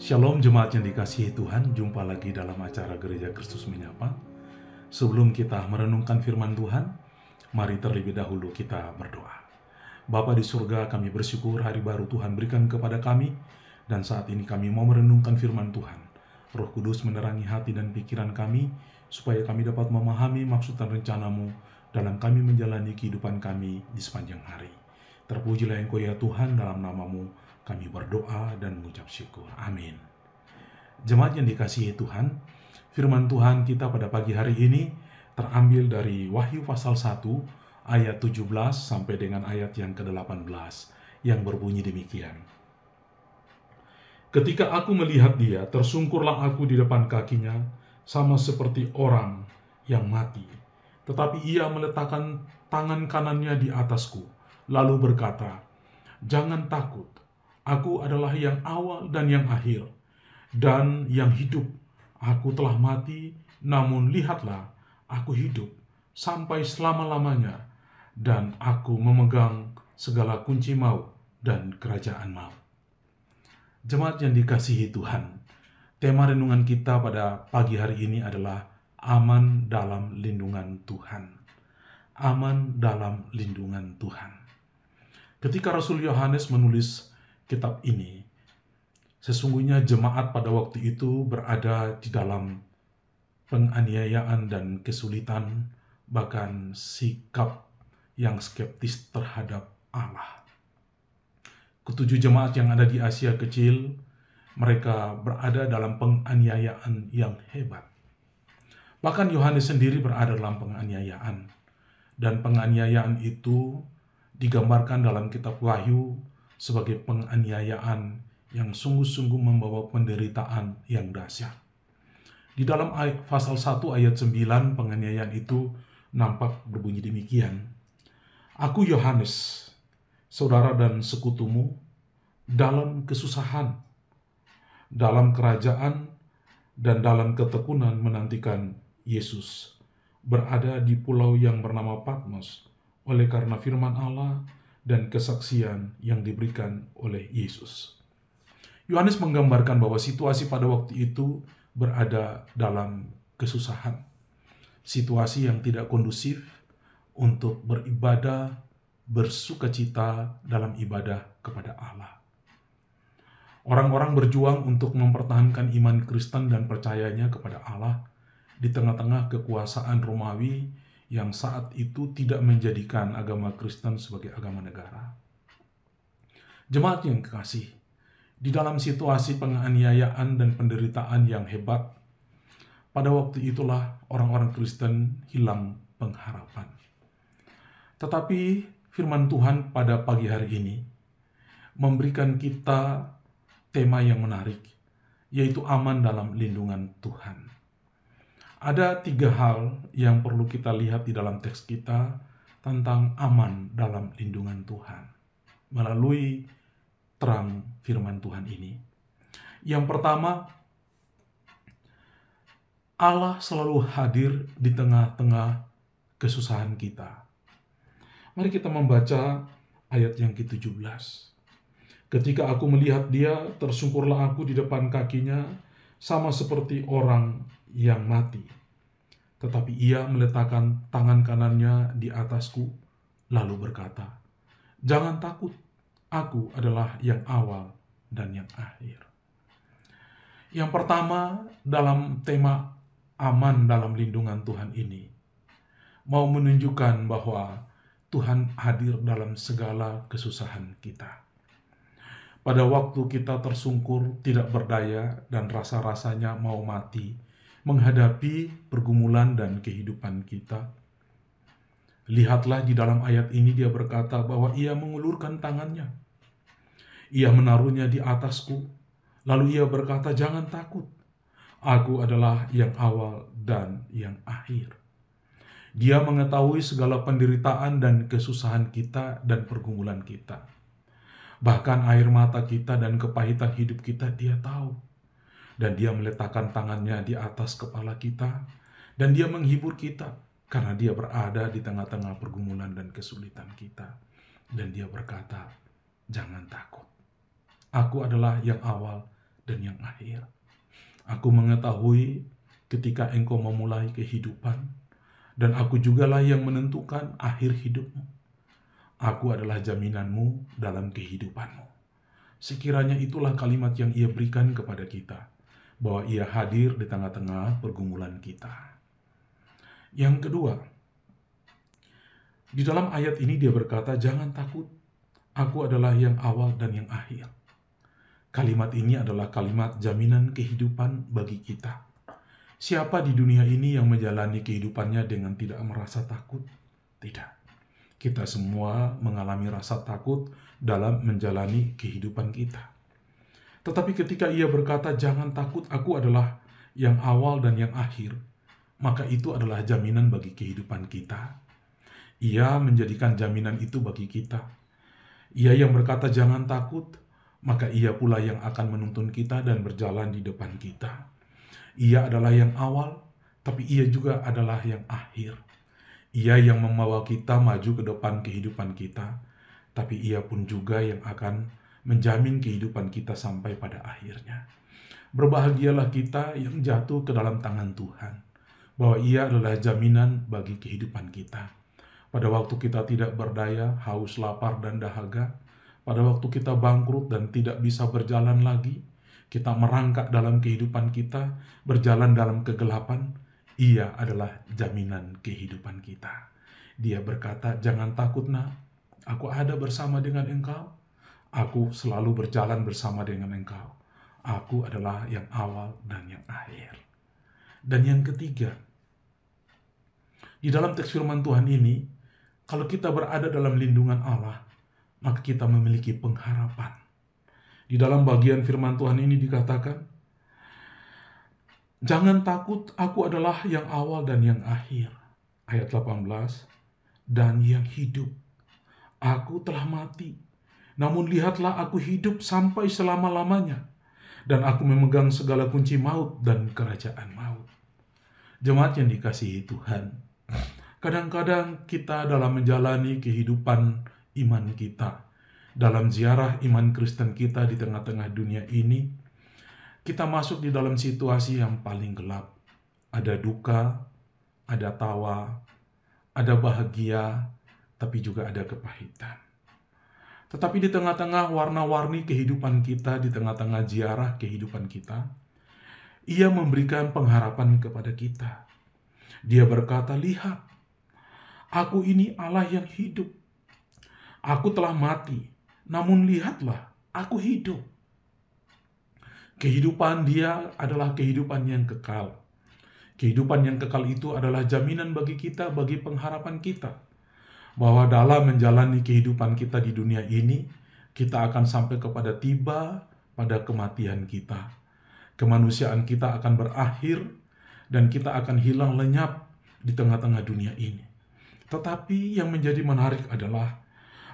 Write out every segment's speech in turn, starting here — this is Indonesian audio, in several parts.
Shalom jemaat yang dikasihi Tuhan, jumpa lagi dalam acara Gereja Kristus Menyapa. Sebelum kita merenungkan firman Tuhan, mari terlebih dahulu kita berdoa. Bapa di surga, kami bersyukur hari baru Tuhan berikan kepada kami, dan saat ini kami mau merenungkan firman Tuhan. Roh Kudus menerangi hati dan pikiran kami, supaya kami dapat memahami maksud dan rencana-Mu dalam kami menjalani kehidupan kami di sepanjang hari. Terpujilah Engkau ya Tuhan, dalam nama-Mu kami berdoa dan mengucap syukur. Amin. Jemaat yang dikasihi Tuhan, firman Tuhan kita pada pagi hari ini terambil dari Wahyu pasal 1 ayat 17 sampai dengan ayat yang ke-18 yang berbunyi demikian. Ketika aku melihat dia, tersungkurlah aku di depan kakinya, sama seperti orang yang mati. Tetapi ia meletakkan tangan kanannya di atasku, lalu berkata, "Jangan takut, aku adalah yang awal dan yang akhir, dan yang hidup. Aku telah mati, namun lihatlah, aku hidup sampai selama-lamanya, dan aku memegang segala kunci maut dan kerajaan maut." Jemaat yang dikasihi Tuhan, tema renungan kita pada pagi hari ini adalah aman dalam lindungan Tuhan. Aman dalam lindungan Tuhan. Ketika Rasul Yohanes menulis kitab ini, sesungguhnya jemaat pada waktu itu berada di dalam penganiayaan dan kesulitan, bahkan sikap yang skeptis terhadap Allah. Ketujuh jemaat yang ada di Asia Kecil, mereka berada dalam penganiayaan yang hebat. Bahkan Yohanes sendiri berada dalam penganiayaan. Dan penganiayaan itu digambarkan dalam kitab Wahyu sebagai penganiayaan yang sungguh-sungguh membawa penderitaan yang dahsyat. Di dalam pasal 1 ayat 9 penganiayaan itu nampak berbunyi demikian. Aku Yohanes, saudara dan sekutumu, dalam kesusahan, dalam kerajaan, dan dalam ketekunan menantikan Yesus, berada di pulau yang bernama Patmos, oleh karena firman Allah dan kesaksian yang diberikan oleh Yesus. Yohanes menggambarkan bahwa situasi pada waktu itu berada dalam kesusahan, situasi yang tidak kondusif untuk beribadah, bersukacita dalam ibadah kepada Allah. Orang-orang berjuang untuk mempertahankan iman Kristen dan percayanya kepada Allah di tengah-tengah kekuasaan Romawi yang saat itu tidak menjadikan agama Kristen sebagai agama negara. Jemaat yang kekasih, di dalam situasi penganiayaan dan penderitaan yang hebat, pada waktu itulah orang-orang Kristen hilang pengharapan. Tetapi firman Tuhan pada pagi hari ini memberikan kita tema yang menarik, yaitu aman dalam lindungan Tuhan. Ada 3 hal yang perlu kita lihat di dalam teks kita tentang aman dalam lindungan Tuhan melalui terang firman Tuhan ini. Yang pertama, Allah selalu hadir di tengah-tengah kesusahan kita. Mari kita membaca ayat yang ke-17. Ketika aku melihat dia, tersungkurlah aku di depan kakinya, sama seperti orang yang mati. Tetapi ia meletakkan tangan kanannya di atasku, lalu berkata, "Jangan takut, aku adalah yang awal dan yang akhir." Yang pertama, dalam tema aman dalam lindungan Tuhan ini, mau menunjukkan bahwa Tuhan hadir dalam segala kesusahan kita. Pada waktu kita tersungkur, tidak berdaya, dan rasa-rasanya mau mati, menghadapi pergumulan dan kehidupan kita. Lihatlah di dalam ayat ini dia berkata bahwa ia mengulurkan tangannya. Ia menaruhnya di atasku, lalu ia berkata, "Jangan takut, aku adalah yang awal dan yang akhir." Dia mengetahui segala penderitaan dan kesusahan kita dan pergumulan kita. Bahkan air mata kita dan kepahitan hidup kita dia tahu. Dan dia meletakkan tangannya di atas kepala kita. Dan dia menghibur kita karena dia berada di tengah-tengah pergumulan dan kesulitan kita. Dan dia berkata, "Jangan takut. Aku adalah yang awal dan yang akhir. Aku mengetahui ketika engkau memulai kehidupan, dan aku jugalah yang menentukan akhir hidupmu. Aku adalah jaminanmu dalam kehidupanmu. Sekiranya itulah kalimat yang ia berikan kepada kita, bahwa ia hadir di tengah-tengah pergumulan kita. Yang kedua, di dalam ayat ini dia berkata, jangan takut, aku adalah yang awal dan yang akhir. Kalimat ini adalah kalimat jaminan kehidupan bagi kita. Siapa di dunia ini yang menjalani kehidupannya dengan tidak merasa takut? Tidak. Kita semua mengalami rasa takut dalam menjalani kehidupan kita. Tetapi ketika ia berkata, jangan takut, aku adalah yang awal dan yang akhir, maka itu adalah jaminan bagi kehidupan kita. Ia menjadikan jaminan itu bagi kita. Ia yang berkata, jangan takut, maka ia pula yang akan menuntun kita dan berjalan di depan kita. Ia adalah yang awal, tapi ia juga adalah yang akhir. Ia yang membawa kita maju ke depan kehidupan kita, tapi ia pun juga yang akan menjamin kehidupan kita sampai pada akhirnya. Berbahagialah kita yang jatuh ke dalam tangan Tuhan, bahwa ia adalah jaminan bagi kehidupan kita. Pada waktu kita tidak berdaya, haus, lapar, dan dahaga, pada waktu kita bangkrut dan tidak bisa berjalan lagi, kita merangkak dalam kehidupan kita, berjalan dalam kegelapan, ia adalah jaminan kehidupan kita. Dia berkata, jangan takut nak, aku ada bersama dengan engkau, aku selalu berjalan bersama dengan engkau. Aku adalah yang awal dan yang akhir. Dan yang ketiga, di dalam teks firman Tuhan ini, kalau kita berada dalam lindungan Allah, maka kita memiliki pengharapan. Di dalam bagian firman Tuhan ini dikatakan, jangan takut, aku adalah yang awal dan yang akhir. Ayat 18, dan yang hidup. Aku telah mati, namun lihatlah aku hidup sampai selama-lamanya, dan aku memegang segala kunci maut dan kerajaan maut. Jemaat yang dikasihi Tuhan, kadang-kadang kita dalam menjalani kehidupan iman kita, dalam ziarah iman Kristen kita di tengah-tengah dunia ini, kita masuk di dalam situasi yang paling gelap. Ada duka, ada tawa, ada bahagia, tapi juga ada kepahitan. Tetapi di tengah-tengah warna-warni kehidupan kita, di tengah-tengah ziarah kehidupan kita, ia memberikan pengharapan kepada kita. Dia berkata, lihat, aku ini Allah yang hidup. Aku telah mati, namun lihatlah, aku hidup. Kehidupan dia adalah kehidupan yang kekal. Kehidupan yang kekal itu adalah jaminan bagi kita, bagi pengharapan kita, bahwa dalam menjalani kehidupan kita di dunia ini, kita akan sampai kepada tiba pada kematian kita. Kemanusiaan kita akan berakhir, dan kita akan hilang lenyap di tengah-tengah dunia ini. Tetapi yang menjadi menarik adalah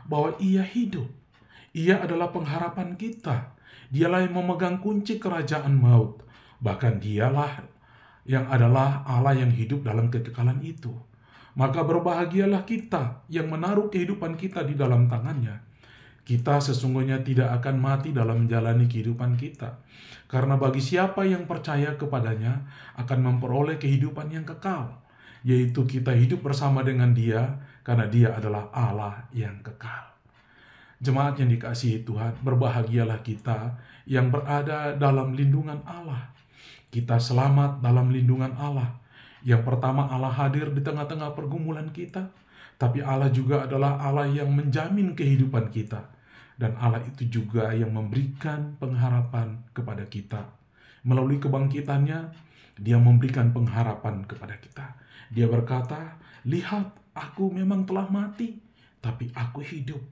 bahwa ia hidup. Ia adalah pengharapan kita. Dialah yang memegang kunci kerajaan maut. Bahkan dialah yang adalah Allah yang hidup dalam kekekalan itu. Maka berbahagialah kita yang menaruh kehidupan kita di dalam tangannya. Kita sesungguhnya tidak akan mati dalam menjalani kehidupan kita. Karena bagi siapa yang percaya kepadanya akan memperoleh kehidupan yang kekal. Yaitu kita hidup bersama dengan dia, karena dia adalah Allah yang kekal. Jemaat yang dikasihi Tuhan, berbahagialah kita yang berada dalam lindungan Allah. Kita selamat dalam lindungan Allah. Yang pertama, Allah hadir di tengah-tengah pergumulan kita, tapi Allah juga adalah Allah yang menjamin kehidupan kita. Dan Allah itu juga yang memberikan pengharapan kepada kita. Melalui kebangkitannya, dia memberikan pengharapan kepada kita. Dia berkata, lihat, aku memang telah mati, tapi aku hidup.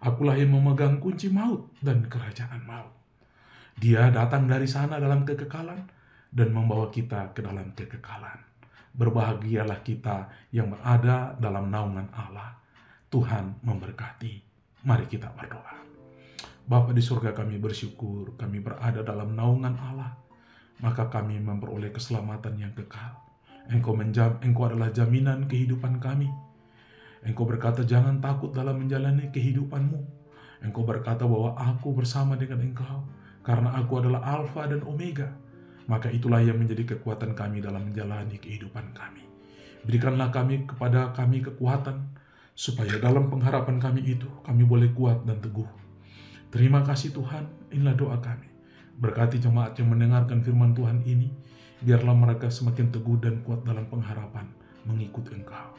Akulah yang memegang kunci maut dan kerajaan maut. Dia datang dari sana dalam kekekalan dan membawa kita ke dalam kekekalan. Berbahagialah kita yang berada dalam naungan Allah. Tuhan memberkati. Mari kita berdoa. Bapa di surga, kami bersyukur kami berada dalam naungan Allah. Maka kami memperoleh keselamatan yang kekal. Engkau adalah jaminan kehidupan kami. Engkau berkata, jangan takut dalam menjalani kehidupanmu. Engkau berkata bahwa aku bersama dengan engkau. karena Aku adalah Alfa dan Omega. Maka itulah yang menjadi kekuatan kami dalam menjalani kehidupan kami. Berikanlah kepada kami kekuatan, supaya dalam pengharapan kami itu, kami boleh kuat dan teguh. Terima kasih Tuhan, inilah doa kami. Berkati jemaat yang mendengarkan firman Tuhan ini, biarlah mereka semakin teguh dan kuat dalam pengharapan mengikut Engkau.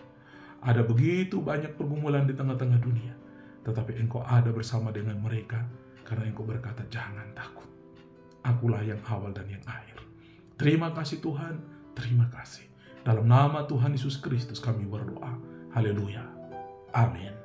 Ada begitu banyak pergumulan di tengah-tengah dunia, tetapi Engkau ada bersama dengan mereka, karena Engkau berkata, jangan takut. Akulah yang awal dan yang akhir. Terima kasih Tuhan, terima kasih. Dalam nama Tuhan Yesus Kristus kami berdoa. Haleluya. Amin.